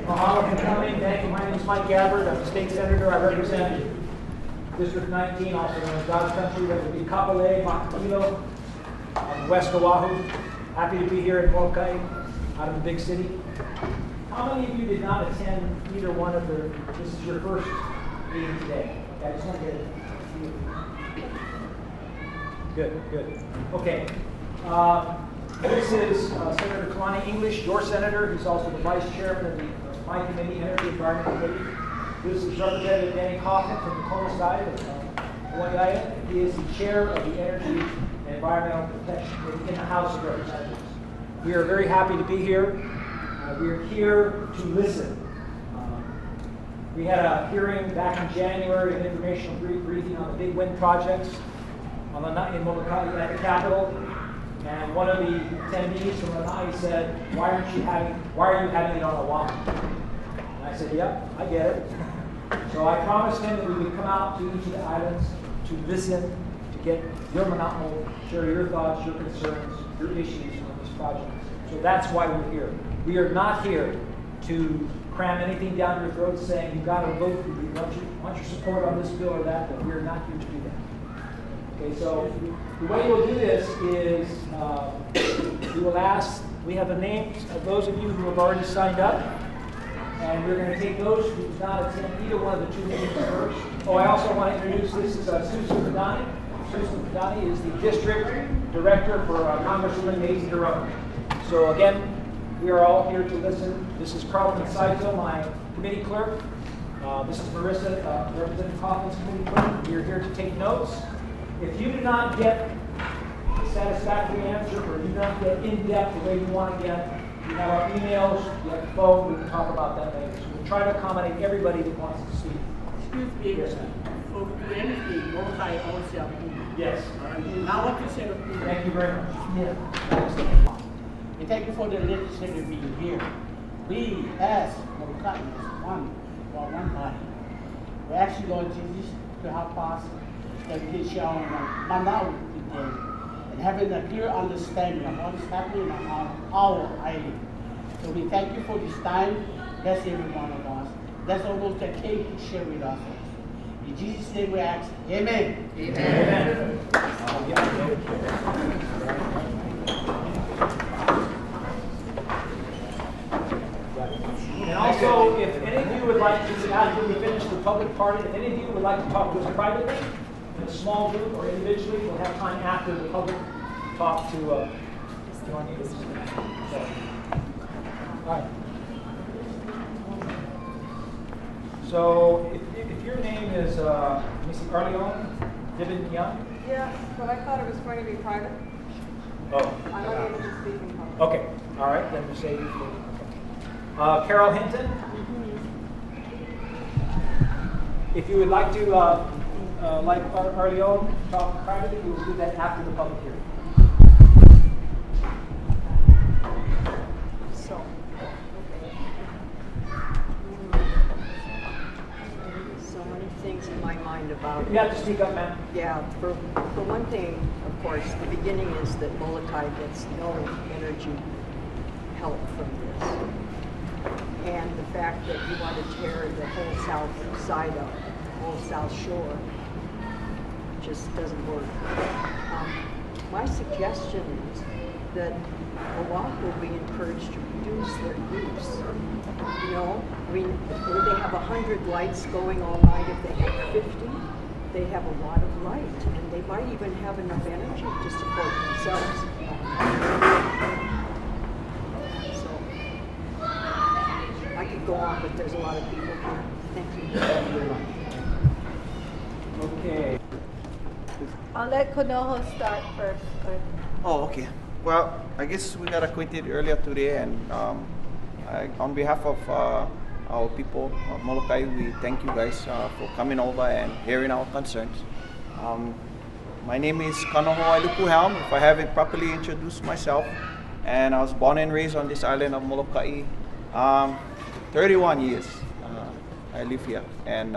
Mahalo for coming. Thank you. My name is Mike Gabbard. I'm the state senator. I represent District 19, also known as God's Country. That would be Kapolei, Makakilo, on West Oahu. Happy to be here in Molokai, out of the big city. How many of you did not attend either one of the, this is your first meeting today? Okay, I just want to get a few. Good, good. Okay. This is Senator Kalani English, your senator. He's also the vice chairman of my committee, Energy Environment Committee. This is Representative Denny Coffman from the Kona side of Hawaii. He is the chair of the Energy and Environmental Protection Committee in the House of Representatives. We are very happy to be here. We are here to listen. We had a hearing back in January, an informational briefing on the big wind projects in Molokai at the Capitol. And one of the attendees from Lanai said, why are you having it on Oahu? And I said, yep, I get it. So I promised him that we would come out to each of the islands to listen, to get your Maunaloa, share your thoughts, your concerns, your issues on this project. So that's why we're here. We are not here to cram anything down your throat saying you've got to vote, we want your support on this bill or that, but we're not here to do that. Okay, so the way we'll do this is we will ask, we have the names of those of you who have already signed up, and we're going to take those who did not attend either one of the two meetings first. Oh, I also want to introduce, this is Susan Kodani. Susan Kodani is the district director for Congresswoman Mazie Hirono. So again, we are all here to listen. This is Carlton Saito, my committee clerk. This is Marissa, Representative Coffman's committee clerk. We are here to take notes. If you do not get a satisfactory answer or do not get in-depth the way you want to get, you have our emails, you have the phone, we can talk about that later. So we'll try to accommodate everybody that wants to speak. Excuse me, yes, for anything, Molokai also. Yes. Now what you said. Thank you very much. Yeah. We thank you for the legislature being here. We, as Molokai, is one body. We're actually going to this to help us that we can share on Maunaloa today and having a clear understanding of what is happening on our island. So we thank you for this time. Bless every one of us. Bless all those that came to share with us. In Jesus' name we ask, amen. Amen. And also, if any of you would like to, after we finish the public part, if any of you would like to talk to us privately, in a small group or individually, we'll have time after the public talk to all right. So if your name is Miss Arleon Dibin Young? Yes, but I thought it was going to be private. Oh. I'm not able to speak in public. Okay. All right. Then we'll say you. Carol Hinton. If you would like to, like Arleon, talk privately, we will do that after the public hearing. So, so many things in my mind about it. You have to speak up, ma'am. Yeah, for one thing, of course, the beginning is that Molokai gets no energy help from this. And the fact that you want to tear the whole south side up, the whole south shore, just doesn't work. My suggestion is that Oahu be encouraged to reduce their use. You know, I mean, when they have 100 lights going all night, if they have 50, they have a lot of light, and they might even have enough energy to support themselves. I could go on, but there's a lot of people here. Thank you. Okay. I'll let Konoho start first. Oh, okay. Well, I guess we got acquainted earlier today, and on behalf of our people of Molokai, we thank you guys for coming over and hearing our concerns. My name is Kaulapu'u, if I haven't properly introduced myself, and I was born and raised on this island of Molokai. 31 years I live here, and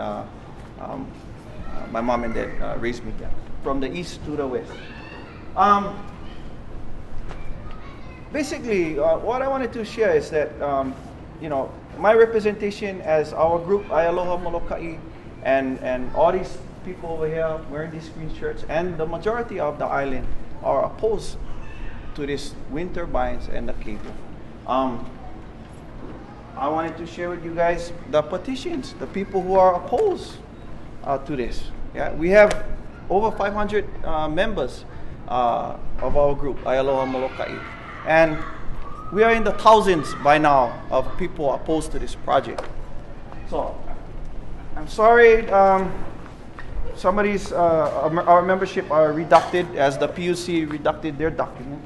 my mom and dad raised me here from the east to the west. Basically, what I wanted to share is that you know, my representation as our group, Aloha Molokai, and all these people over here wearing these green shirts, and the majority of the island are opposed to this wind turbines and the cable. I wanted to share with you guys the petitions, the people who are opposed to this. Yeah, we have over 500 members of our group, Aloha Molokai, and we are in the thousands by now of people opposed to this project. So I'm sorry, some of these our membership are reducted as the PUC reducted their document.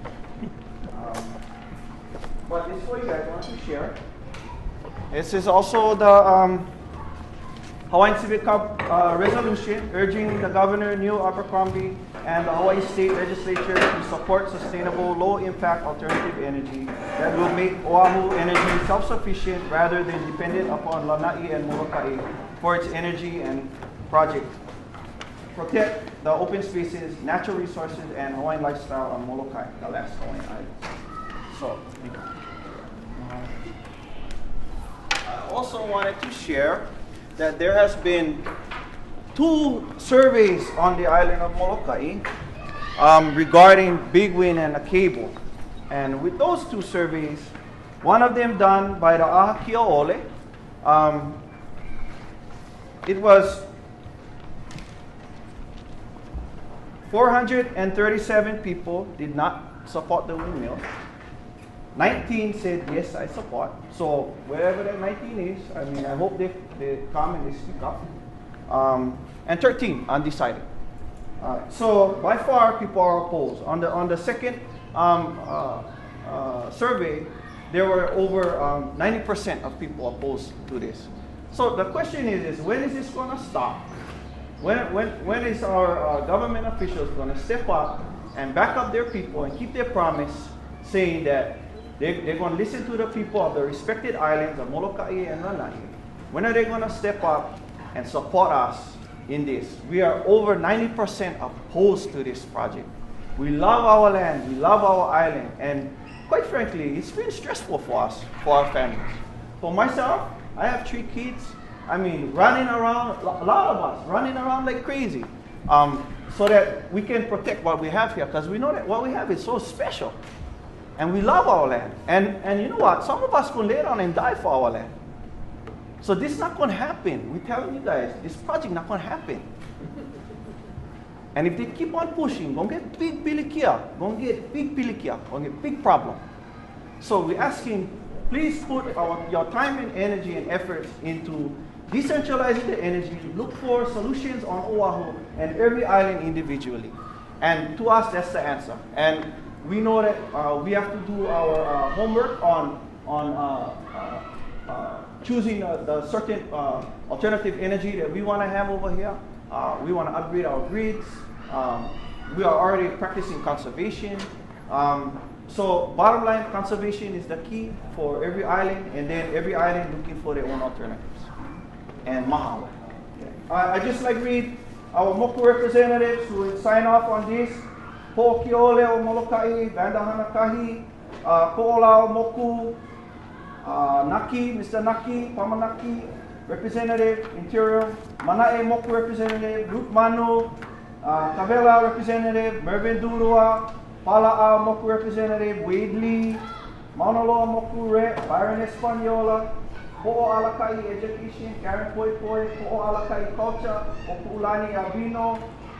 But this is what you guys want to share. This is also the Hawaiian Civic Club resolution urging the Governor, Neil Abercrombie, and the Hawaii State Legislature to support sustainable, low-impact alternative energy that will make Oahu energy self-sufficient rather than dependent upon Lanai and Molokai for its energy and project. Protect the open spaces, natural resources, and Hawaiian lifestyle on Molokai, the last Hawaiian island. So, I also wanted to share that there has been 2 surveys on the island of Molokai regarding big wind and a cable. And with those 2 surveys, one of them done by the Aha Ole, it was 437 people did not support the windmill. 19 said, yes, I support. So wherever that 19 is, I mean, I hope they come and they speak up. And 13 undecided. So by far, people are opposed. On the second survey, there were over 90% of people opposed to this. So the question is when is this going to stop? When is our government officials going to step up and back up their people and keep their promise, saying that they're going to listen to the people of the respected islands of Molokai and Lanai? When are they going to step up and support us in this? We are over 90% opposed to this project. We love our land, we love our island, and quite frankly, it's been stressful for us, for our families. For myself, I have 3 kids. I mean, running around, a lot of us, running around like crazy, so that we can protect what we have here, because we know that what we have is so special. And we love our land. And you know what? Some of us will lay down and die for our land. So this is not going to happen. We're telling you guys, this project not going to happen. And if they keep on pushing, going to get big pilikia, going to get big pilikia, going to get big problem. So we're asking, please put your time and energy and efforts into decentralizing the energy, look for solutions on Oahu and every island individually. And to us, that's the answer. And we know that we have to do our homework on choosing the certain alternative energy that we want to have over here. We want to upgrade our grids. We are already practicing conservation. So bottom line, conservation is the key for every island, and then every island looking for their own alternatives. And mahalo. Okay. I just like read our Moku representatives who will sign off on this. Po'okiole o Molokai, Vandahanakahi, Ko'olao Moku, Naki, Mr. Naki, Pamanaki, Representative Interior, Manae Moku Representative, Ruth Manu, Kavela Representative, Mervyn Durua, Pala'a Moku Representative, Wade Lee, Maunaloa Moku Rep, Byron Espanola, Po'alakai Education, Karen Poi Poi, Po'alakai Culture, Opulani Albino,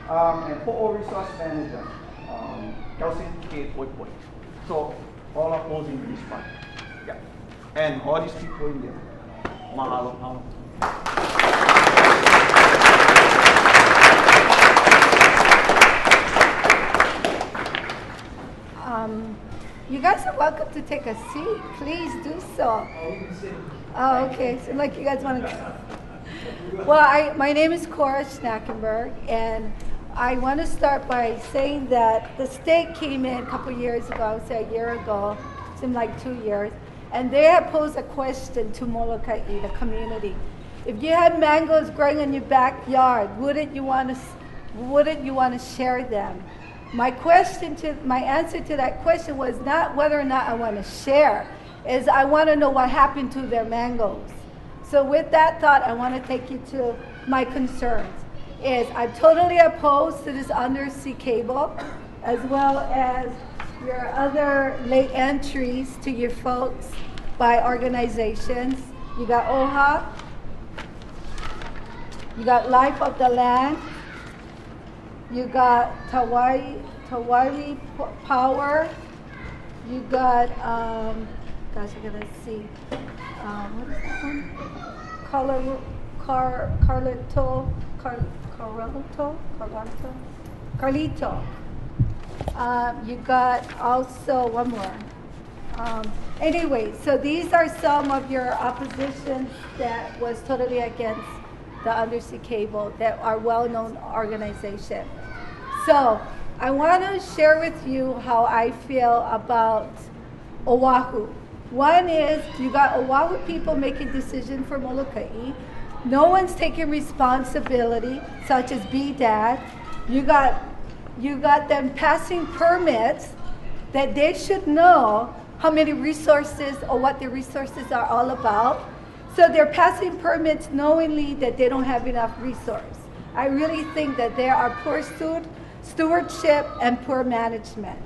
and Po'o Resource Manager, Kelsin K. Poi Poi. So, all opposing this project. Yeah. And all these people in there. Mahalo. You guys are welcome to take a seat. Please do so. Oh, okay. So like you guys want to. Well, my name is Cora Schnackenberg, and I want to start by saying that the state came in a couple years ago, I would say a year ago, seemed like 2 years, and they had posed a question to Molokai, the community. If you had mangoes growing in your backyard, wouldn't you want to share them? My answer to that question was not whether or not I want to share. is I want to know what happened to their mangoes. So with that thought, I want to take you to my concerns. I'm totally opposed to this undersea cable, as well as your other late entries to your folks by organizations. You got OHA, you got Life of the Land, you got Hawaii Power, you got, gosh, I gotta see, what is that one? Carlito. You got also one more. Anyway, so these are some of your oppositions that was totally against the undersea cable that are well-known organizations. So I want to share with you how I feel about Oahu. One is you got Oahu people making decisions for Molokai. No one's taking responsibility, such as BDAD. You got them passing permits that they should know how many resources or what the resources are all about. So they're passing permits knowingly that they don't have enough resource. I really think that there are poor stewardship and poor management.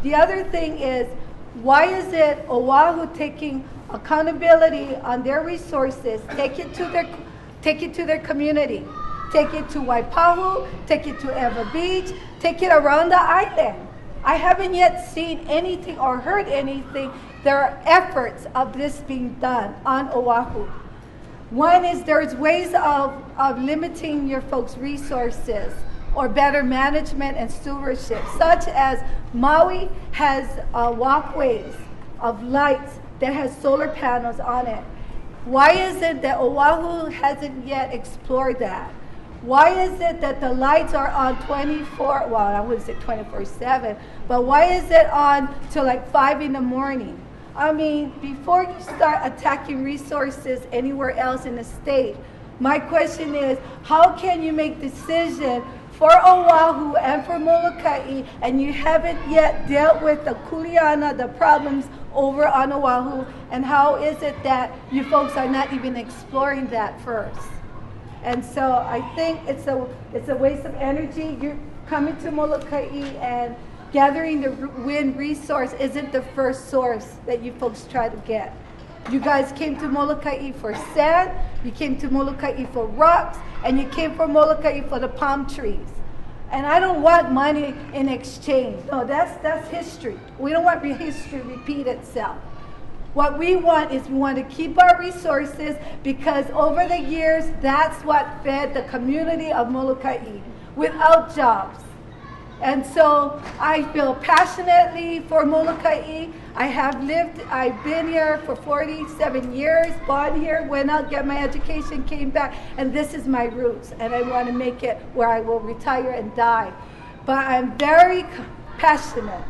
The other thing is, why is it Oahu taking accountability on their resources, take it to their community, take it to Waipahu, take it to Ewa Beach, take it around the island? I haven't yet seen anything or heard anything. There are efforts of this being done on Oahu. One is there's ways of limiting your folks' resources or better management and stewardship, such as Maui has walkways of lights that has solar panels on it. Why is it that Oahu hasn't yet explored that? Why is it that the lights are on 24, well, I wouldn't say 24/7, but why is it on till like 5 in the morning? I mean, before you start attacking resources anywhere else in the state, my question is, how can you make decisions for Oahu and for Molokai, and you haven't yet dealt with the kuleana, the problems over on Oahu, and how is it that you folks are not even exploring that first? And so I think it's a waste of energy. You're coming to Molokai and gathering the wind resource isn't the first source that you folks try to get. You guys came to Molokai for sand, you came to Molokai for rocks, and you came for Molokai for the palm trees. And I don't want money in exchange. No, that's history. We don't want history to repeat itself. What we want is we want to keep our resources, because over the years, that's what fed the community of Molokai without jobs. And so I feel passionately for Molokai. I've been here for 47 years, born here, went out, got my education, came back, and this is my roots. And I want to make it where I will retire and die. But I'm very passionate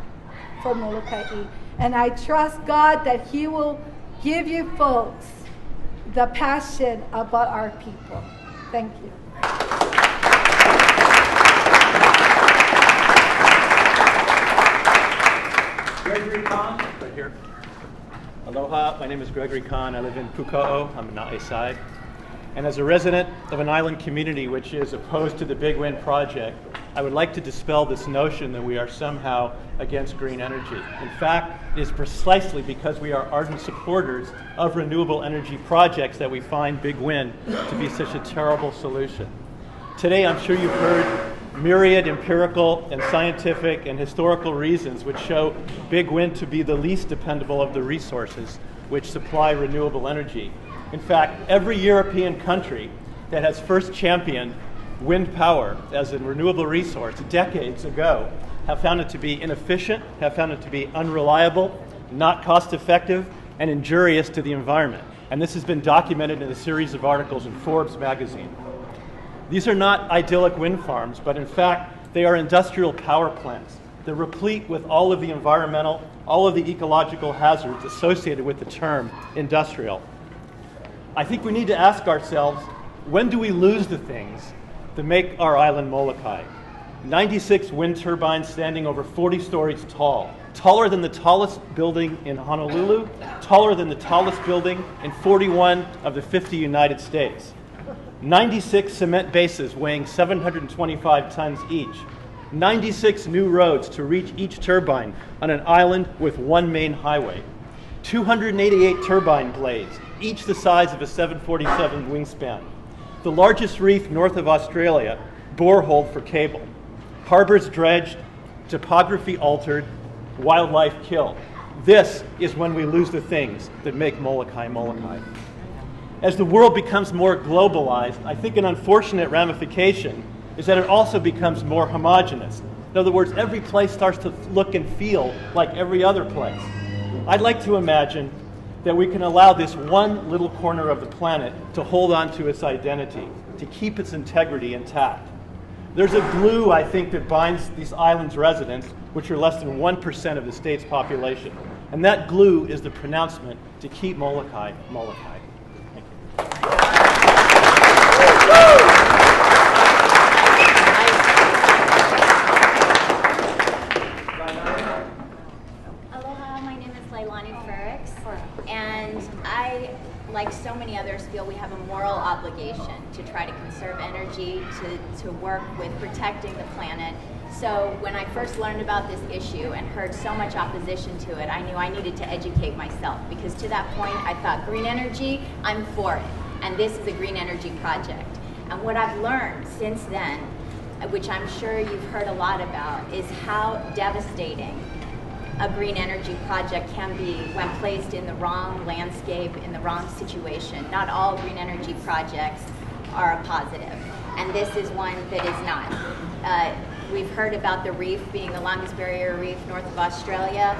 for Molokai. And I trust God that He will give you folks the passion about our people. Thank you. Gregory Kahn. Right here. Aloha, my name is Gregory Kahn. I live in Puko'o. I'm in Na'e side. And as a resident of an island community which is opposed to the Big Wind project, I would like to dispel this notion that we are somehow against green energy. In fact, it is precisely because we are ardent supporters of renewable energy projects that we find Big Wind to be such a terrible solution. Today, I'm sure you've heard myriad empirical and scientific and historical reasons which show Big Wind to be the least dependable of the resources which supply renewable energy. In fact, every European country that has first championed wind power as a renewable resource decades ago have found it to be inefficient, have found it to be unreliable, not cost-effective, and injurious to the environment. And this has been documented in a series of articles in Forbes magazine. These are not idyllic wind farms, but in fact, they are industrial power plants. They're replete with all of the environmental, all of the ecological hazards associated with the term industrial. I think we need to ask ourselves, when do we lose the things that make our island Molokai? 96 wind turbines standing over 40 stories tall, taller than the tallest building in Honolulu, taller than the tallest building in 41 of the 50 United States. 96 cement bases weighing 725 tons each. 96 new roads to reach each turbine on an island with one main highway. 288 turbine blades, each the size of a 747 wingspan. The largest reef north of Australia, borehole for cable. Harbors dredged, topography altered, wildlife killed. This is when we lose the things that make Molokai Molokai. As the world becomes more globalized, I think an unfortunate ramification is that it also becomes more homogeneous. In other words, every place starts to look and feel like every other place. I'd like to imagine that we can allow this one little corner of the planet to hold on to its identity, to keep its integrity intact. There's a glue, I think, that binds these islands' residents, which are less than 1% of the state's population. And that glue is the pronouncement to keep Molokai Molokai. Thank you. Aloha, my name is and I, like so many others, feel we have a moral obligation to try to conserve energy, to work with protecting the planet. So when I first learned about this issue and heard so much opposition to it, I knew I needed to educate myself, because to that point I thought green energy, I'm for it, and this is a green energy project. And what I've learned since then, which I'm sure you've heard a lot about, is how devastating a green energy project can be when placed in the wrong landscape, in the wrong situation. Not all green energy projects are a positive, and this is one that is not. We've heard about the reef being the longest barrier reef north of Australia,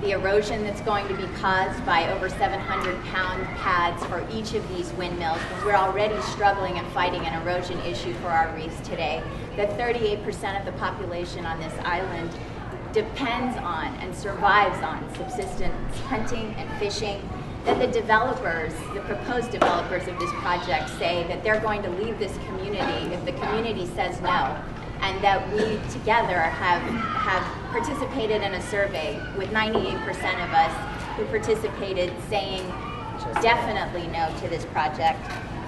the erosion that's going to be caused by over 700-pound pads for each of these windmills, when we're already struggling and fighting an erosion issue for our reefs today, that 38% of the population on this island depends on and survives on subsistence hunting and fishing, that the developers, the proposed developers of this project, say that they're going to leave this community if the community says no, and that we together have participated in a survey with 98% of us who participated saying definitely no to this project.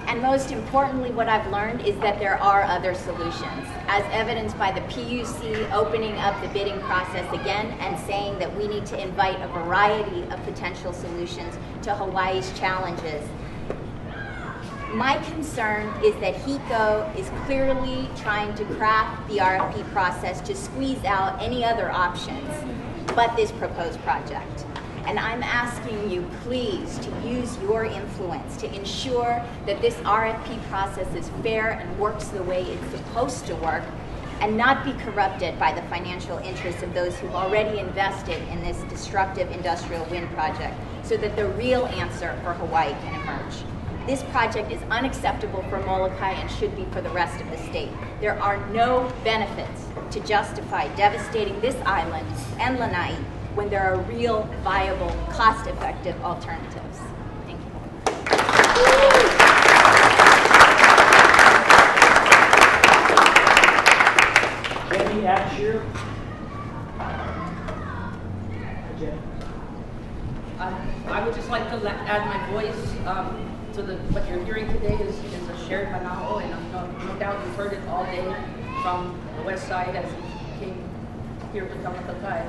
And most importantly, what I've learned is that there are other solutions, as evidenced by the PUC opening up the bidding process again and saying that we need to invite a variety of potential solutions to Hawaii's challenges. My concern is that HECO is clearly trying to craft the RFP process to squeeze out any other options but this proposed project. And I'm asking you, please, to use your influence to ensure that this RFP process is fair and works the way it's supposed to work, and not be corrupted by the financial interests of those who've already invested in this destructive industrial wind project, so that the real answer for Hawaii can emerge. This project is unacceptable for Molokai and should be for the rest of the state. There are no benefits to justify devastating this island and Lanai when there are real, viable, cost-effective alternatives. Thank you. Denny, Abshir. Jenny. I would just like to add my voice to what you're hearing today is a shared mana'o, and no doubt you've heard it all day from the west side as you came here to Kaunakakai.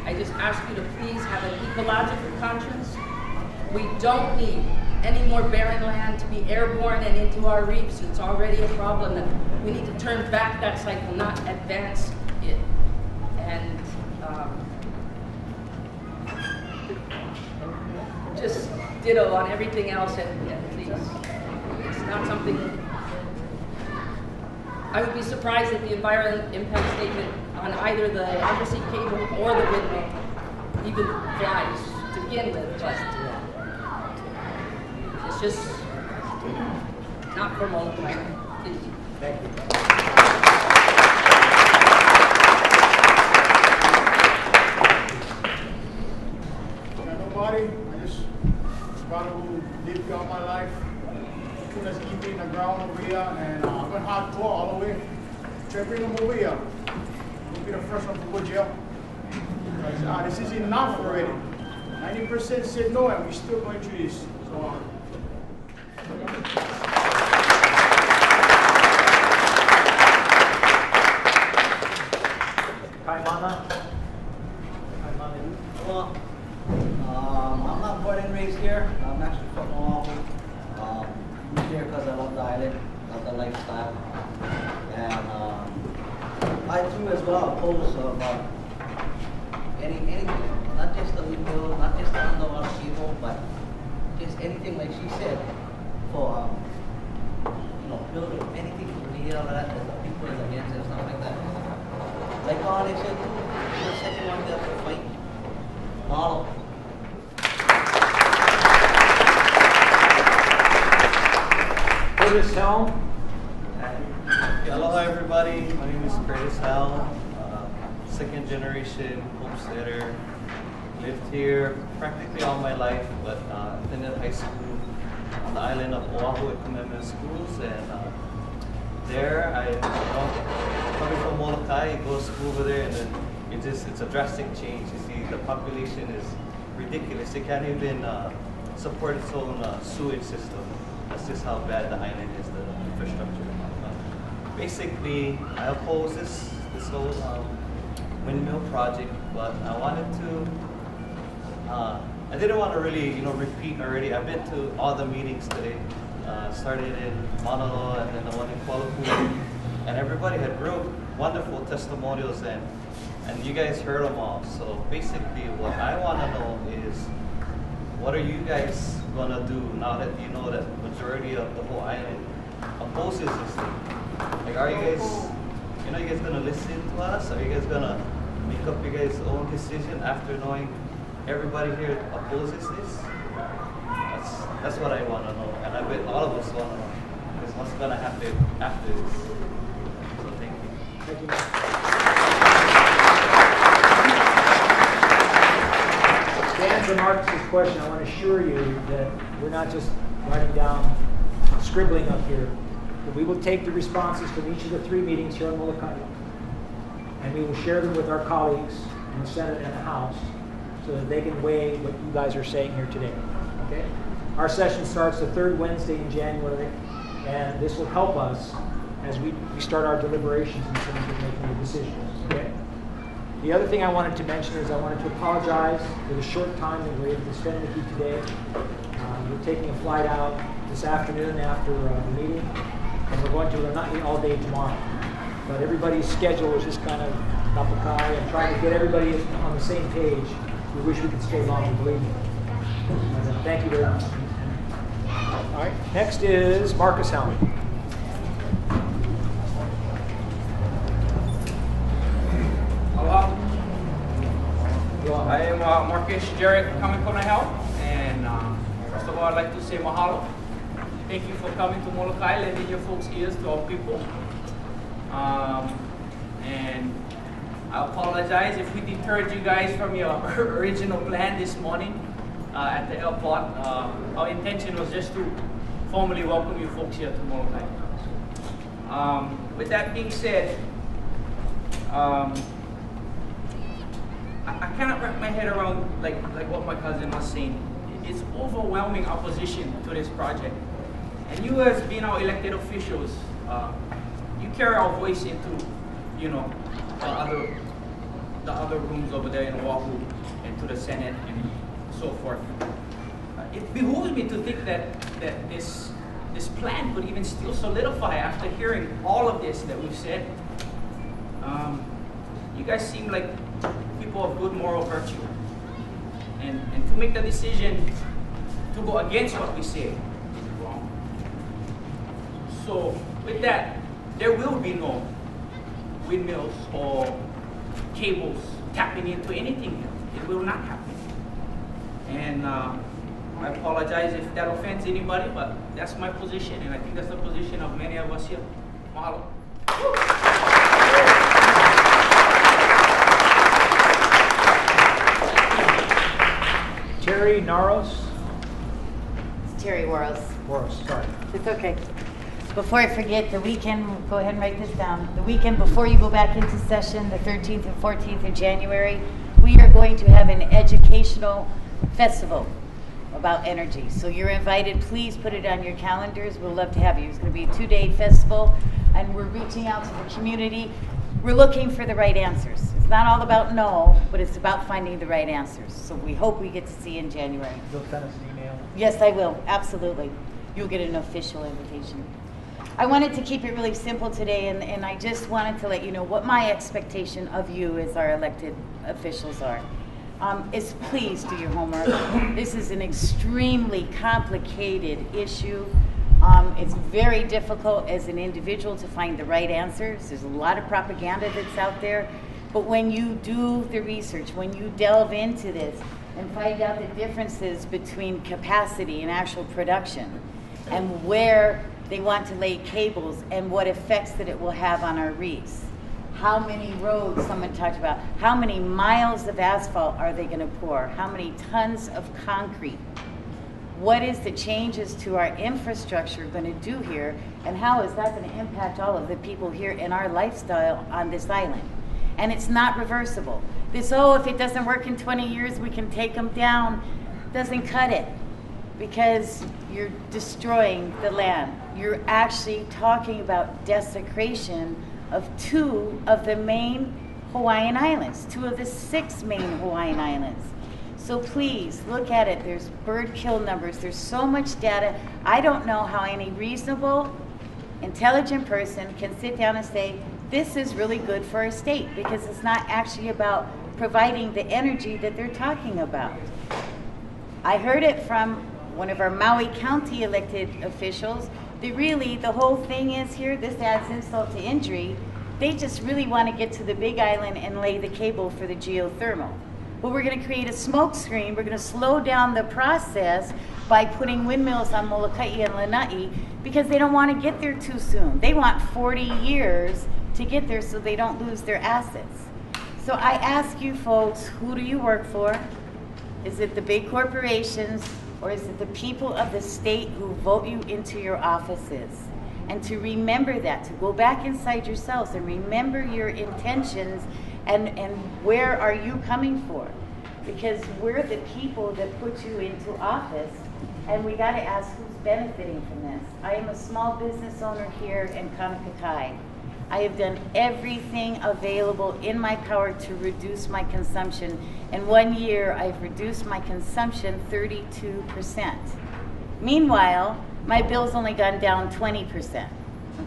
I just ask you to please have an ecological conscience. We don't need any more barren land to be airborne and into our reefs. It's already a problem, and we need to turn back that cycle, not advance it. And just ditto on everything else, and please, it's not something. I would be surprised if the environmental impact statement on either the undersea cable or the windmill even flies to begin with, but it's just not for Molokai. Please. Thank you. Nobody. I just brother who lived all my life. Put us deep in the ground over here, and I went hardcore all the way. Try to bring them over here. We'll be the first one to go to jail. Because this is enough already. 90% said no, and we're still going through this. So, Well, I'm not born and raised here. I'm actually from Oahu. Moved here because I love the island, love the lifestyle. And I too as well oppose of anything, not just the windmill, not just the underwater cable, but just anything like she said for building anything for me, all that the people is against and stuff like that. Like Kalani said, the second one there for fight. Mahalo. Curtis Helm. Aloha everybody, my name is Curtis Helm, second generation homesteader. Lived here practically all my life, but attended high school on the island of Oahu at Coffman schools, and there I, coming from Molokai, you go to school over there, and then it's a drastic change. You see, the population is ridiculous. They can't even support its own sewage system. That's just how bad the island is, the infrastructure. Basically, I oppose this whole windmill project, but I wanted to. I didn't want to really, repeat already. I've been to all the meetings today. Started in Maunaloa and then the one in Kaulapu'u, and everybody had real wonderful testimonials, and you guys heard them all. So basically, what I want to know is, what are you guys gonna do now that you know that majority of the whole island opposes this thing? Like, are you guys gonna listen to us? Are you guys gonna make up your guys' own decision after knowing everybody here opposes this? That's what I want to know, and I bet all of us want to know, is what's gonna happen after this. So thank you. Thank you. To answer Marcus's question, I want to assure you that we're not just writing down, scribbling up here. But we will take the responses from each of the 3 meetings here on Molokai, and we will share them with our colleagues in the Senate and the House so that they can weigh what you guys are saying here today. Okay? Our session starts the 3rd Wednesday in January, and this will help us as we start our deliberations in terms of making the decisions. Okay? The other thing I wanted to mention is I wanted to apologize for the short time that we're able to spend with you today. We're taking a flight out this afternoon after the meeting, and we're going to not eat all day tomorrow. But everybody's schedule is just kind of napakai, and trying to get everybody on the same page. We wish we could stay longer, believe me. Thank you very much. All right, next is Marcus Helm. Hello. I am Marcus Jarrett coming from the help, and first of all, I'd like to say mahalo. Thank you for coming to Molokai, lending your folks' ears to our people. And I apologize if we deterred you guys from your original plan this morning at the airport. Our intention was just to formally welcome you folks here to Molokai. With that being said, I cannot wrap my head around like what my cousin was saying. It's overwhelming opposition to this project. And you as being our elected officials, you carry our voice into, the other rooms over there in Oahu and to the Senate and so forth. It behooves me to think that this plan could even still solidify after hearing all of this that we've said. You guys seem like people of good moral virtue. And to make the decision to go against what we say is wrong. So with that, there will be no windmills or cables tapping into anything here. It will not happen. And I apologize if that offends anybody, but that's my position, and I think that's the position of many of us here. Mahalo. Terry Naros. It's Terry Waros. Waros, sorry. It's okay. Before I forget, the weekend, we'll go ahead and write this down. The weekend before you go back into session, the 13th and 14th of January, we are going to have an educational festival about energy. So you're invited. Please put it on your calendars. We'll love to have you. It's going to be a 2-day festival, and we're reaching out to the community. We're looking for the right answers. It's not all about no, but it's about finding the right answers. So we hope we get to see you in January. You'll send us an email? Yes, I will. Absolutely. You'll get an official invitation. I wanted to keep it really simple today, and I just wanted to let you know what my expectation of you as our elected officials are. Is please do your homework. This is an extremely complicated issue. It's very difficult as an individual to find the right answers. There's a lot of propaganda that's out there. But when you do the research, when you delve into this and find out the differences between capacity and actual production, and where they want to lay cables and what effects that it will have on our reefs, how many roads, someone talked about, how many miles of asphalt are they going to pour, how many tons of concrete, what is the changes to our infrastructure going to do here, and how is that going to impact all of the people here in our lifestyle on this island. And it's not reversible. This, oh, if it doesn't work in 20 years, we can take them down, doesn't cut it, because you're destroying the land. You're actually talking about desecration of 2 of the main Hawaiian islands, 2 of the 6 main Hawaiian islands. So please look at it. There's bird kill numbers. There's so much data. I don't know how any reasonable, intelligent person can sit down and say, this is really good for our state, because it's not actually about providing the energy that they're talking about. I heard it from one of our Maui County elected officials that really the whole thing is here, this adds insult to injury, they just really want to get to the Big Island and lay the cable for the geothermal. But we're going to create a smoke screen. We're going to slow down the process by putting windmills on Molokai and Lanai, because they don't want to get there too soon. They want 40 years to get there so they don't lose their assets. So I ask you folks, who do you work for? Is it the big corporations, or is it the people of the state who vote you into your offices? And to remember that, to go back inside yourselves and remember your intentions and where are you coming for? Because we're the people that put you into office, and we got to ask who's benefiting from this. I am a small business owner here in Kaunakakai. I have done everything available in my power to reduce my consumption. In 1 year, I've reduced my consumption 32%. Meanwhile, my bill's only gone down 20%,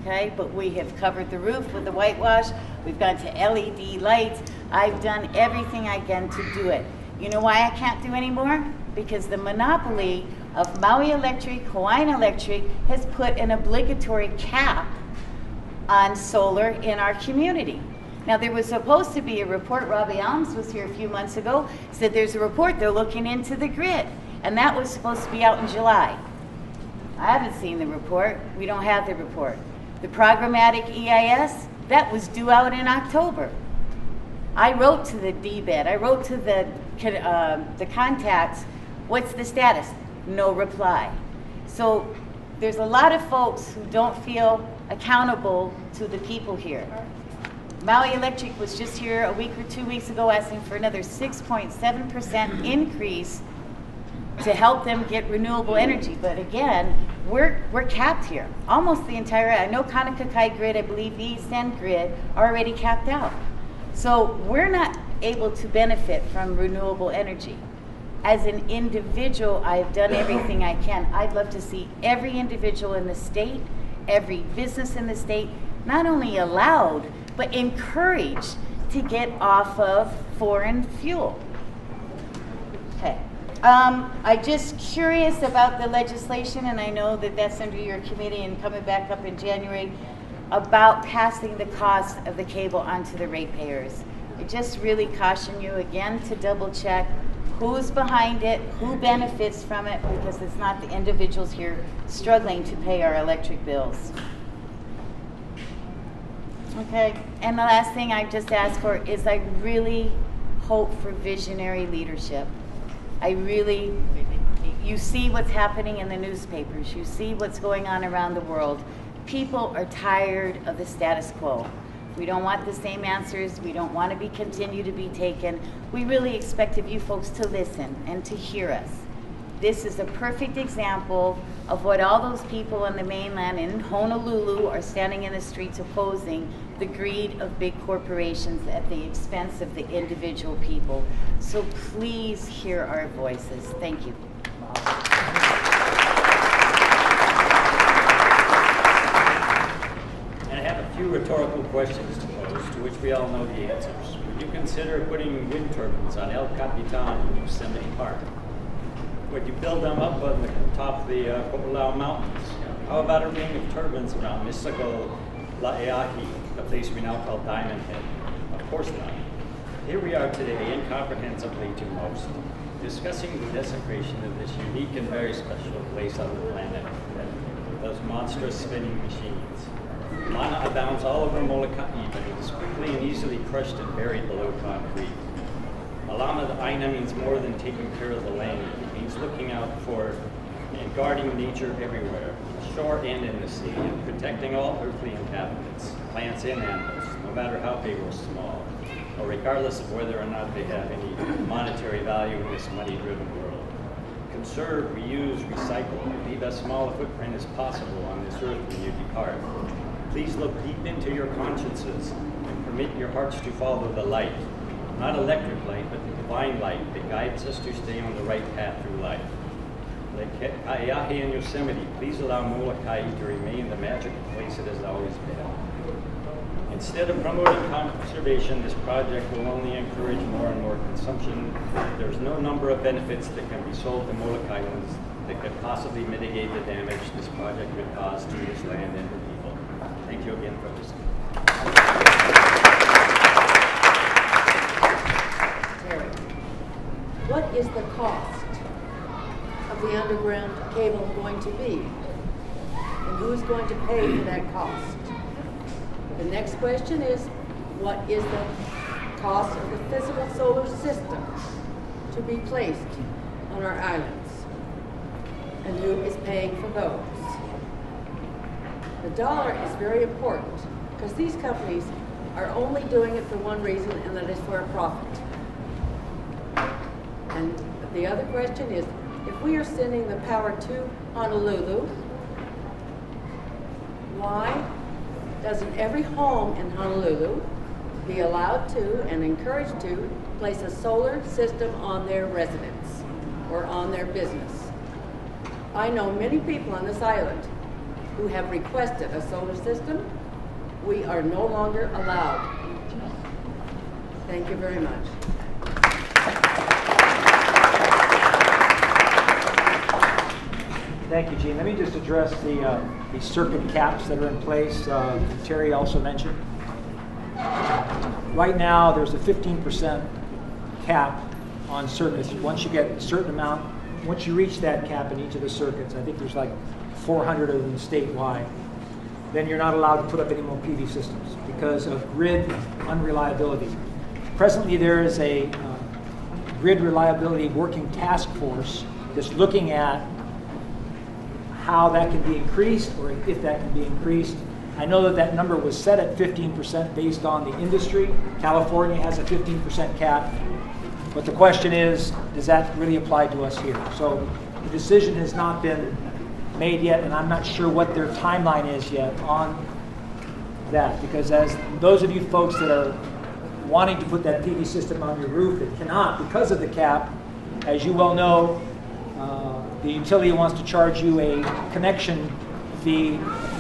okay? But we have covered the roof with the whitewash. We've gone to LED lights. I've done everything I can to do it. You know why I can't do anymore? Because the monopoly of Maui Electric, Hawaiian Electric, has put an obligatory cap on solar in our community. Now, there was supposed to be a report, Robbie Alms was here a few months ago, said there's a report, they're looking into the grid, and that was supposed to be out in July. I haven't seen the report. We don't have the report. The programmatic EIS, that was due out in October. I wrote to the DBED, I wrote to the contacts, what's the status? No reply. So there's a lot of folks who don't feel accountable to the people here. Maui Electric was just here a week or 2 weeks ago asking for another 6.7% increase to help them get renewable energy. But again, we're capped here. Almost the entire, I know Kaunakakai grid, I believe the East End grid, are already capped out. So we're not able to benefit from renewable energy. As an individual, I've done everything I can. I'd love to see every individual in the state, every business in the state, not only allowed, but encouraged to get off of foreign fuel. Okay. I'm just curious about the legislation, and I know that that's under your committee and coming back up in January, about passing the cost of the cable onto the ratepayers. I just really caution you again to double check who's behind it, who benefits from it, because it's not the individuals here struggling to pay our electric bills. Okay, and the last thing I just ask for is I really hope for visionary leadership. I really, you see what's happening in the newspapers, you see what's going on around the world. People are tired of the status quo. We don't want the same answers. We don't want to continue to be taken. We really expect of you folks to listen and to hear us. This is a perfect example of what all those people on the mainland in Honolulu are standing in the streets opposing, the greed of big corporations at the expense of the individual people. So please hear our voices. Thank you. And I have a few rhetorical questions to pose, to which we all know the answers. Would you consider putting wind turbines on El Capitan in Yosemite Park? Would you build them up on the top of the Kaulapu'u Mountains? How about a ring of turbines around Misago Laeahi, a place we now call Diamond Head? Of course not. Here we are today, incomprehensibly to most, discussing the desecration of this unique and very special place on the planet, those monstrous spinning machines. Mana abounds all over Molokai, but it is quickly and easily crushed and buried below concrete. Alama the Aina means more than taking care of the land. It means looking out for and guarding nature everywhere, ashore and in the sea, and protecting all earthly inhabitants, plants and animals, no matter how big or small, or regardless of whether or not they have any monetary value in this money-driven world. Conserve, reuse, recycle, and leave as small a footprint as possible on this earth when you depart. Please look deep into your consciences and permit your hearts to follow the light. Not electric light, but the divine light that guides us to stay on the right path through life. Like Aiahi and Yosemite, please allow Molokai to remain the magical place it has always been. Instead of promoting conservation, this project will only encourage more and more consumption. There's no number of benefits that can be sold to Molokaians that could possibly mitigate the damage this project would cause to this land and the people. Thank you again for listening. What is the cost of the underground cable going to be? And who's going to pay for that cost? The next question is, what is the cost of the physical solar systems to be placed on our islands? And who is paying for those? The dollar is very important because these companies are only doing it for one reason, and that is for a profit. And the other question is, if we are sending the power to Honolulu, why doesn't every home in Honolulu be allowed to and encouraged to place a solar system on their residence or on their business? I know many people on this island who have requested a solar system. We are no longer allowed. Thank you very much. Thank you, Gene. Let me just address the circuit caps that are in place. Terry also mentioned. Right now, there's a 15% cap on circuits. Once you get a certain amount, once you reach that cap in each of the circuits, I think there's like 400 of them statewide, then you're not allowed to put up any more PV systems because of grid unreliability. Presently, there is a grid reliability working task force that's looking at how that can be increased, or if that can be increased. I know that that number was set at 15% based on the industry. California has a 15% cap. But the question is, does that really apply to us here? So the decision has not been made yet, and I'm not sure what their timeline is yet on that. Because as those of you folks that are wanting to put that PV system on your roof that cannot because of the cap, as you well know, the utility wants to charge you a connection fee,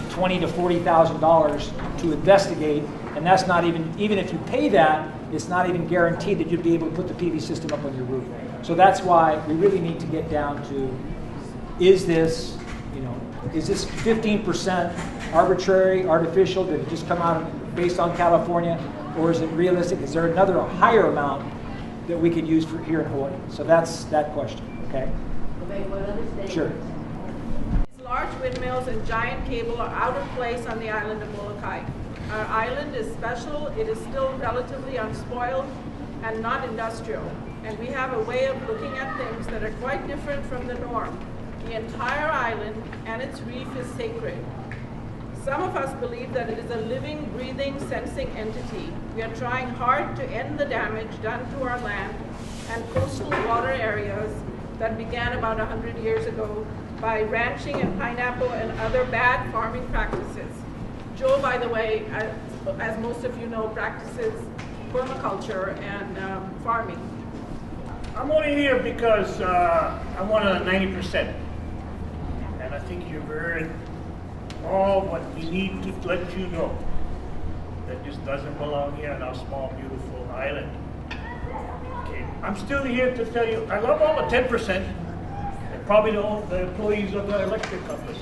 $20,000 to $40,000 to investigate, and that's not even if you pay that, it's not even guaranteed that you'd be able to put the PV system up on your roof. So that's why we really need to get down to, is this 15% arbitrary, artificial? Did it just come out based on California, or is it realistic? Is there another higher amount that we could use for here in Hawaii? So that's that question. Okay. Sure. Large windmills and giant cable are out of place on the island of Molokai. Our island is special. It is still relatively unspoiled and not industrial. And we have a way of looking at things that are quite different from the norm. The entire island and its reef is sacred. Some of us believe that it is a living, breathing, sensing entity. We are trying hard to end the damage done to our land and coastal water areas that began about 100 years ago by ranching and pineapple and other bad farming practices. Joe, by the way, as most of you know, practices permaculture and farming. I'm only here because I'm one of the 90%. And I think you've heard all what we need to let you know that this doesn't belong here on our small, beautiful island. Okay, I'm still here to tell you, I love all the 10%, and probably the employees of the electric company.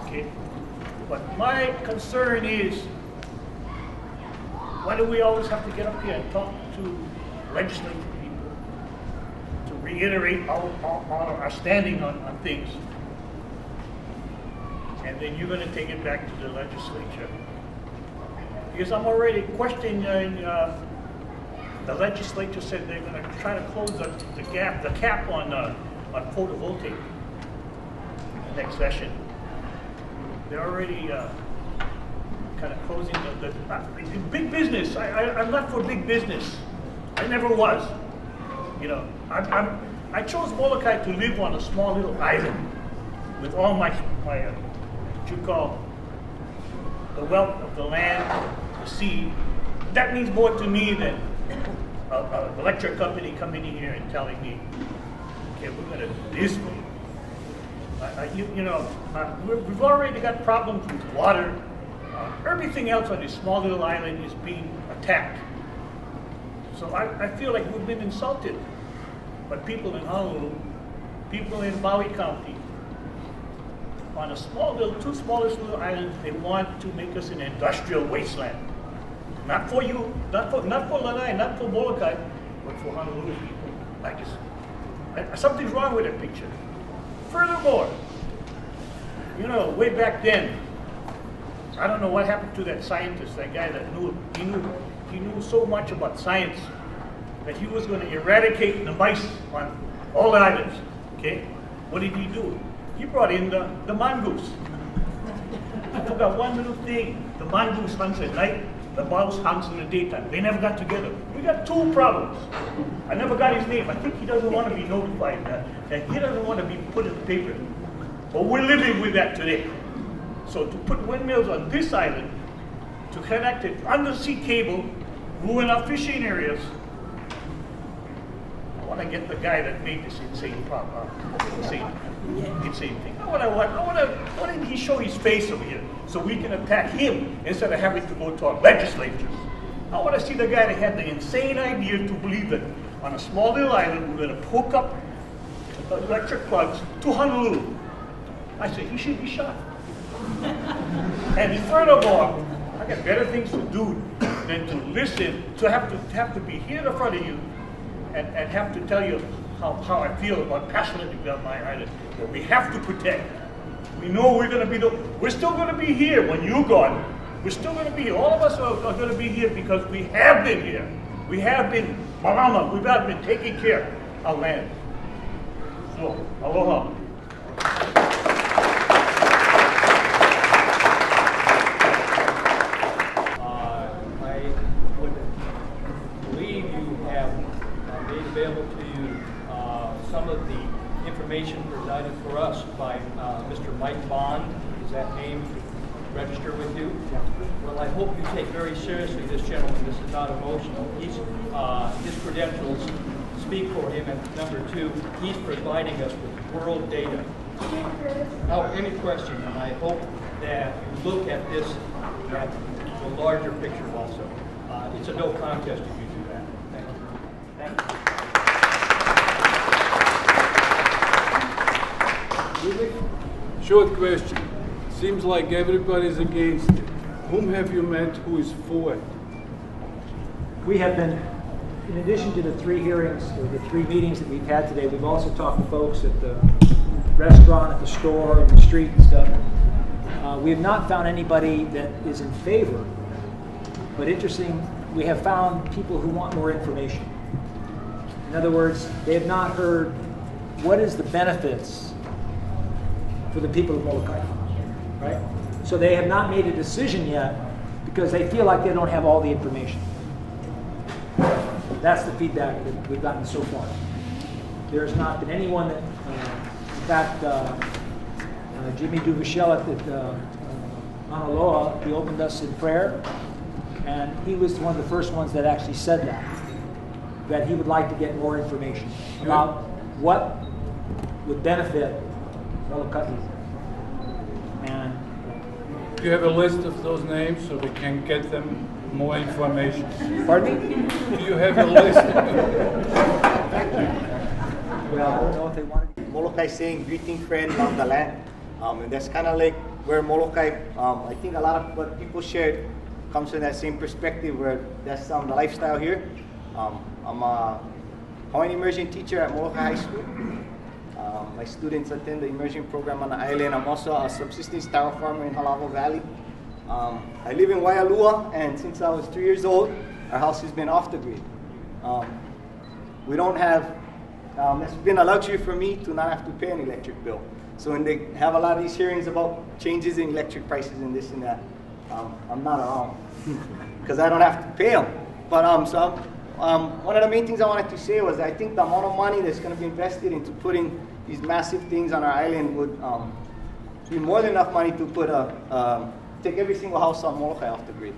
Okay, but my concern is, why do we always have to get up here and talk to legislative people to reiterate our standing on things? And then you're going to take it back to the legislature. Because I'm already questioning, the legislature said they're going to try to close the cap on photovoltaic next session. They're already kind of closing the big business. I'm not for big business. I never was. You know, I chose Molokai to live on a small little island with all my what you call the wealth of the land, the sea. That means more to me than an electric company coming in here and telling me, okay, we're going to do this way. We've already got problems with water. Everything else on this small little island is being attacked. So I feel like we've been insulted. But people in Honolulu, people in Maui County, on a small little, two smallest little islands, they want to make us an industrial wasteland. Not for you, not for Lanai, not for Molokai, but for Honolulu people like us. Something's wrong with that picture. Furthermore, you know, way back then, I don't know what happened to that scientist, that guy that he knew so much about science that he was going to eradicate the mice on all the islands. Okay, what did he do? He brought in the mongoose. I forgot one little thing. The mongoose hunts at night, the mouse hunts in the daytime. They never got together. We got two problems. I never got his name. I think he doesn't want to be notified that he doesn't want to be put in the paper. But we're living with that today. So to put windmills on this island, to connect it undersea cable, ruin our fishing areas, I want to get the guy that made this insane thing. I want him to show his face over here so we can attack him instead of having to go to our legislatures. I want to see the guy that had the insane idea to believe that on a small little island we're going to hook up electric plugs to Honolulu. I said he should be shot. And furthermore, I got better things to do than to listen, to have to be here in front of you and have to tell you how I feel passionately about my island that we have to protect. We know we're still going to be here when you're gone. We're still going to be here. All of us are going to be here because we have been here. We have been malama. We've been taking care of our land. So, aloha. Available to you some of the information provided for us by Mr. Mike Bond. Is that name registered with you? Well, I hope you take very seriously this gentleman. This is not emotional. His credentials speak for him. And number two, he's providing us with world data. Now, any questions? And I hope that you look at this at the larger picture also. It's a no contest if you do that. Thank you. Thank you. Short question. Seems like everybody's against it. Whom have you met who is for it? We have been, in addition to the 3 hearings, or the 3 meetings that we've had today, we've also talked to folks at the restaurant, at the store, in the street and stuff. We have not found anybody that is in favor, but interesting, we have found people who want more information. In other words, they have not heard what is the benefits for the people of Molokai, right? So they have not made a decision yet because they feel like they don't have all the information. That's the feedback that we've gotten so far. There's not been anyone that, in fact, Jimmy Duvichel at the Maunaloa, he opened us in prayer, and he was one of the first ones that actually said that he would like to get more information about what would benefit Molokai. And Do you have a list of those names so we can get them more information? Pardon me? Do you have a list? Well, I don't know if they want to. Molokai saying greeting friend of the land. And that's kind of like where Molokai, I think a lot of what people shared comes from that same perspective where that's the lifestyle here. I'm a Hawaiian immersion teacher at Molokai High School. My students attend the immersion program on the island. I'm also a subsistence tower farmer in Halavo Valley. I live in Waialua, and since I was 3 years old, our house has been off the grid. We don't have, it's been a luxury for me to not have to pay an electric bill. So when they have a lot of these hearings about changes in electric prices and this and that, I'm not around because I don't have to pay them. But one of the main things I wanted to say was I think the amount of money that's going to be invested into putting these massive things on our island would be more than enough money to put take every single house on Molokai off the grid.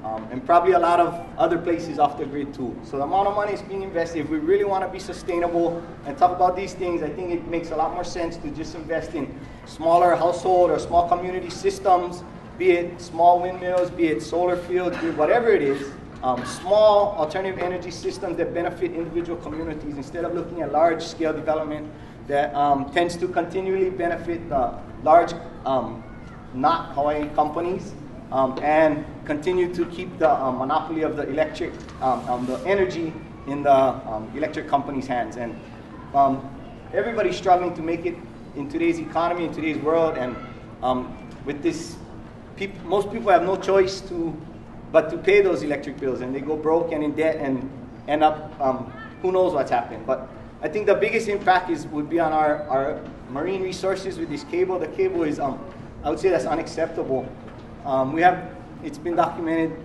And probably a lot of other places off the grid too. So the amount of money is being invested. If we really want to be sustainable and talk about these things, I think it makes a lot more sense to just invest in smaller household or small community systems, be it small windmills, be it solar fields, be it whatever it is. Small alternative energy systems that benefit individual communities instead of looking at large scale development that tends to continually benefit the large not Hawaiian companies and continue to keep the monopoly of the electric, the energy in the electric companies' hands. And everybody's struggling to make it in today's economy, in today's world, and with this, most people have no choice but to pay those electric bills, and they go broke and in debt and end up, who knows what's happened. But I think the biggest impact would be on our marine resources with this cable. The cable is, I would say that's unacceptable. It's been documented,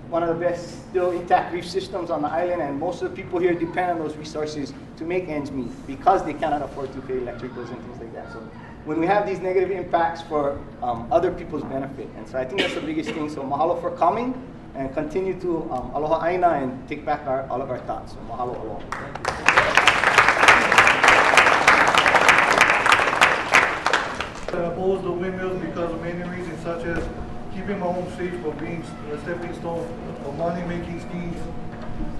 one of the best still intact reef systems on the island, and most of the people here depend on those resources to make ends meet because they cannot afford to pay electric bills and things like that. So when we have these negative impacts for other people's benefit. And so I think that's the biggest thing. So mahalo for coming and continue to aloha aina and take back all of our thoughts. So mahalo aloha. I oppose the windmills because of many reasons such as keeping my home safe from being a stepping stone of money-making schemes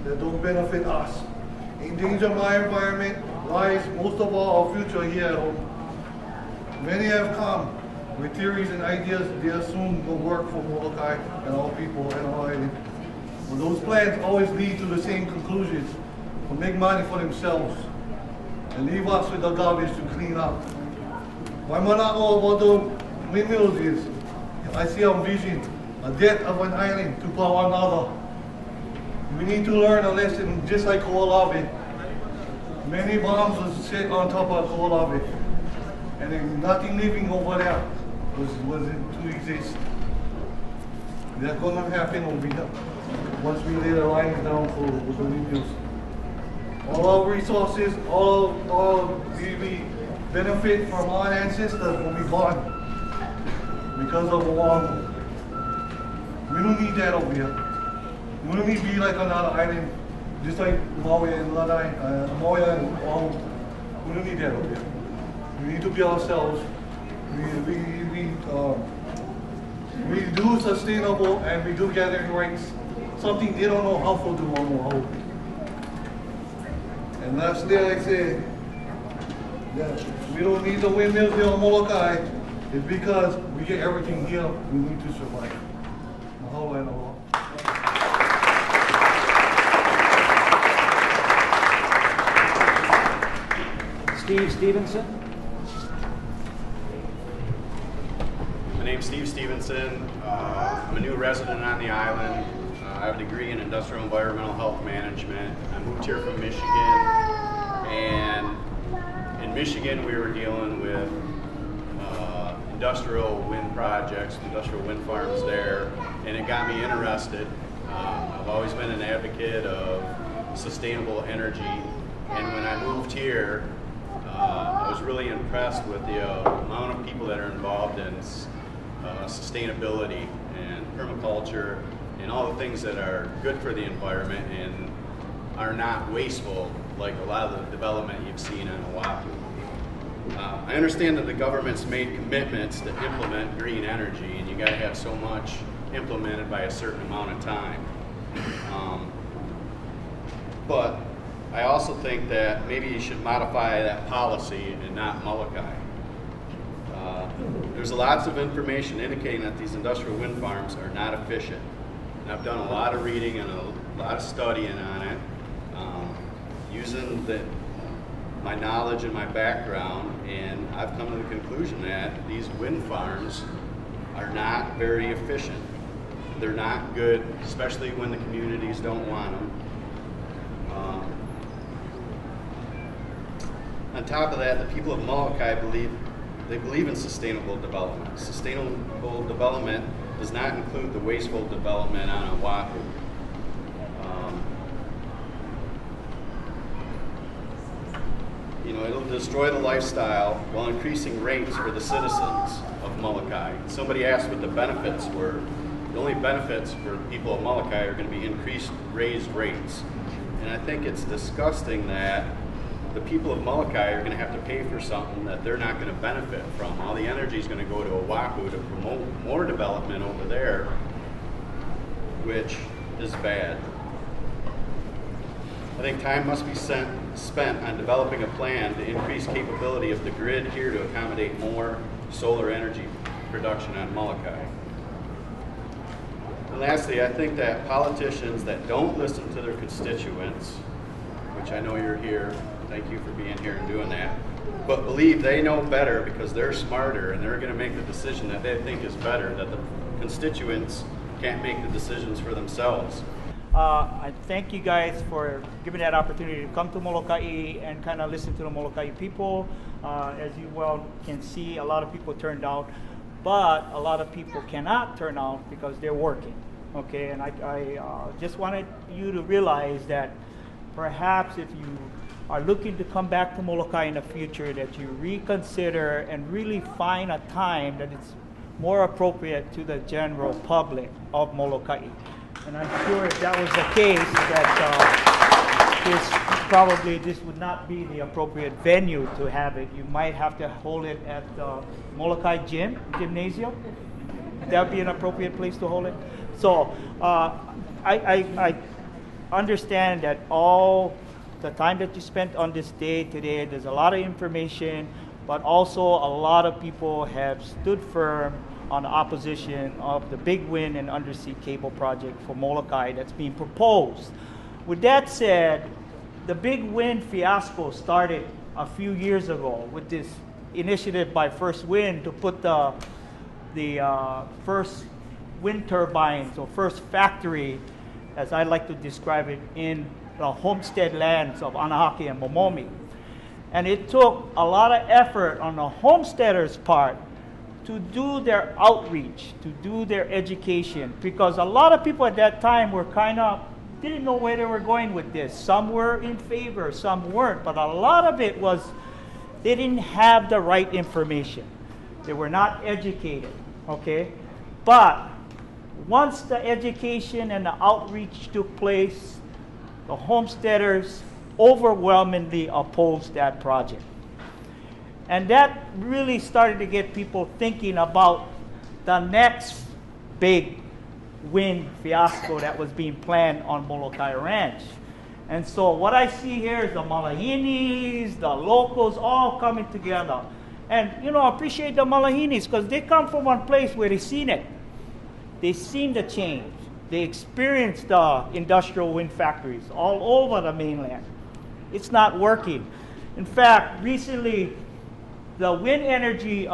that don't benefit us. Endanger my environment lies most of all our future here at home. Many have come with theories and ideas they assume will work for Molokai and our people and our island. But those plans always lead to the same conclusions, to make money for themselves and leave us with the garbage to clean up. Why am I not know about the windmills is? I see a vision, a death of an island to power another. We need to learn a lesson just like Kaulapu'u. Many bombs was set on top of Kaulapu'u. And then nothing living over there was to exist. That's going to happen over here once we lay the lines down for the windmills. All our resources, all we benefit from our ancestors will be gone because of Oahu. We don't need that over here. We don't need to be like another island, just like Maui and Maui and Oahu. We don't need that over here. We need to be ourselves. We do sustainable and we do gathering rights, something they don't know how to do on Oahu. And that's there I say, that we don't need the windmills here on Molokai. It's because we get everything here we need to survive. Mahalo and aloha. Steve Stevenson. My name's Steve Stevenson. I'm a new resident on the island. I have a degree in industrial environmental health management. I moved here from Michigan, and in Michigan we were dealing with industrial wind projects, industrial wind farms there, and it got me interested. I've always been an advocate of sustainable energy, and when I moved here, I was really impressed with the amount of people that are involved in sustainability and permaculture and all the things that are good for the environment and are not wasteful like a lot of the development you've seen on Oahu. I understand that the government's made commitments to implement green energy, and you got to have so much implemented by a certain amount of time. But I also think that maybe you should modify that policy and not Molokai. There's lots of information indicating that these industrial wind farms are not efficient. And I've done a lot of reading and a lot of studying on it, using my knowledge and my background, and I've come to the conclusion that these wind farms are not very efficient. They're not good, especially when the communities don't want them. On top of that, the people of Molokai believe in sustainable development. Sustainable development does not include the wasteful development on Oahu. It'll destroy the lifestyle while increasing rates for the citizens of Molokai. Somebody asked what the benefits were. The only benefits for people of Molokai are going to be increased raised rates. And I think it's disgusting that the people of Molokai are going to have to pay for something that they're not going to benefit from. All the energy is going to go to Oahu to promote more development over there, which is bad. I think time must be spent on developing a plan to increase capability of the grid here to accommodate more solar energy production on Molokai. And lastly, I think that politicians that don't listen to their constituents, which I know you're here, thank you for being here and doing that, but believe they know better because they're smarter and they're going to make the decision that they think is better, that the constituents can't make the decisions for themselves. I thank you guys for giving that opportunity to come to Molokai and kind of listen to the Molokai people. As you well can see, a lot of people turned out, but a lot of people cannot turn out because they're working. Okay, and I just wanted you to realize that perhaps if you are looking to come back to Molokai in the future, that you reconsider and really find a time that is more appropriate to the general public of Molokai. And I'm sure if that was the case, that this would not be the appropriate venue to have it. You might have to hold it at the Molokai gymnasium. That would be an appropriate place to hold it. So I understand that all the time that you spent on this day today, there's a lot of information, but also a lot of people have stood firm on the opposition of the big wind and undersea cable project for Molokai that's being proposed. With that said, the big wind fiasco started a few years ago with this initiative by First Wind to put the first wind turbines, or first factory, as I like to describe it, in the homestead lands of Anahaki and Momomi. And it took a lot of effort on the homesteaders' part to do their outreach, to do their education, because a lot of people at that time were didn't know where they were going with this. Some were in favor, some weren't, but a lot of it was they didn't have the right information. They were not educated, okay? But once the education and the outreach took place, the homesteaders overwhelmingly opposed that project. And that really started to get people thinking about the next big wind fiasco that was being planned on Molokai Ranch. And so what I see here is the Malahinis, the locals, all coming together. And, I appreciate the Malahinis because they come from one place where they've seen it. They've seen the change. They experienced the industrial wind factories all over the mainland. It's not working. In fact, recently, the wind energy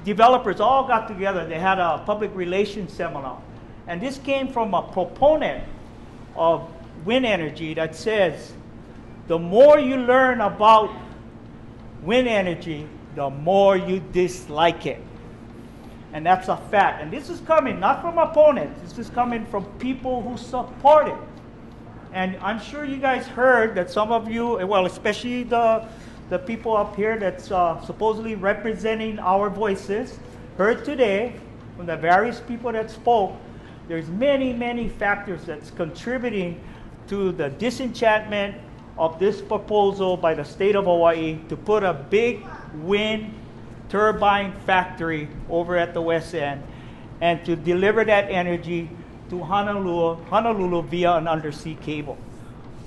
developers all got together. They had a public relations seminar. And this came from a proponent of wind energy that says, the more you learn about wind energy, the more you dislike it. And that's a fact. And this is coming not from opponents. This is coming from people who support it. And I'm sure you guys heard that some of you, well, especially the people up here that's supposedly representing our voices, heard today from the various people that spoke, there's many, many factors that's contributing to the disenchantment of this proposal by the state of Hawaii to put a big wind turbine factory over at the west end and to deliver that energy to Honolulu via an undersea cable.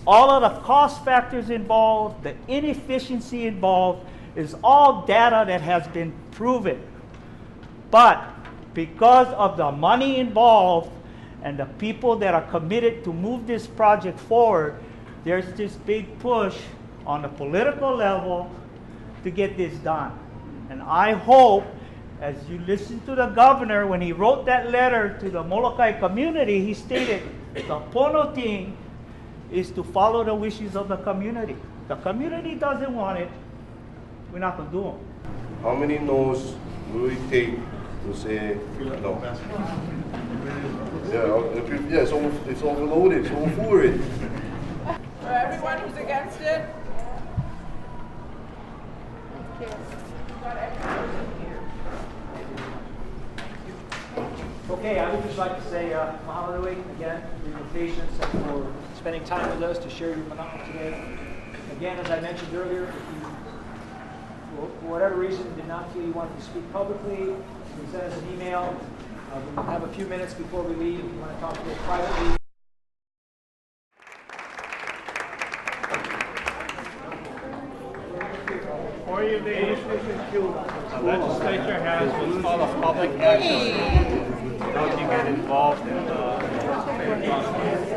All of the cost factors involved, the inefficiency involved, is all data that has been proven. But because of the money involved and the people that are committed to move this project forward, there's this big push on the political level to get this done. And I hope, as you listen to the governor, when he wrote that letter to the Molokai community, he stated the pono thing is to follow the wishes of the community. The community doesn't want it, we're not going to do them. How many no's will it take to say no? Yeah, it's overloaded, it's overfull. For everyone who's against it? Okay, I would just like to say mahalo again for your patience and for spending time with us to share your mana'o today. Again, as I mentioned earlier, if you, for whatever reason, did not feel you wanted to speak publicly, you can send us an email. We'll have a few minutes before we leave if you want to talk to us privately. Before you leave, the legislature has what's called a public access. How you get involved in the process.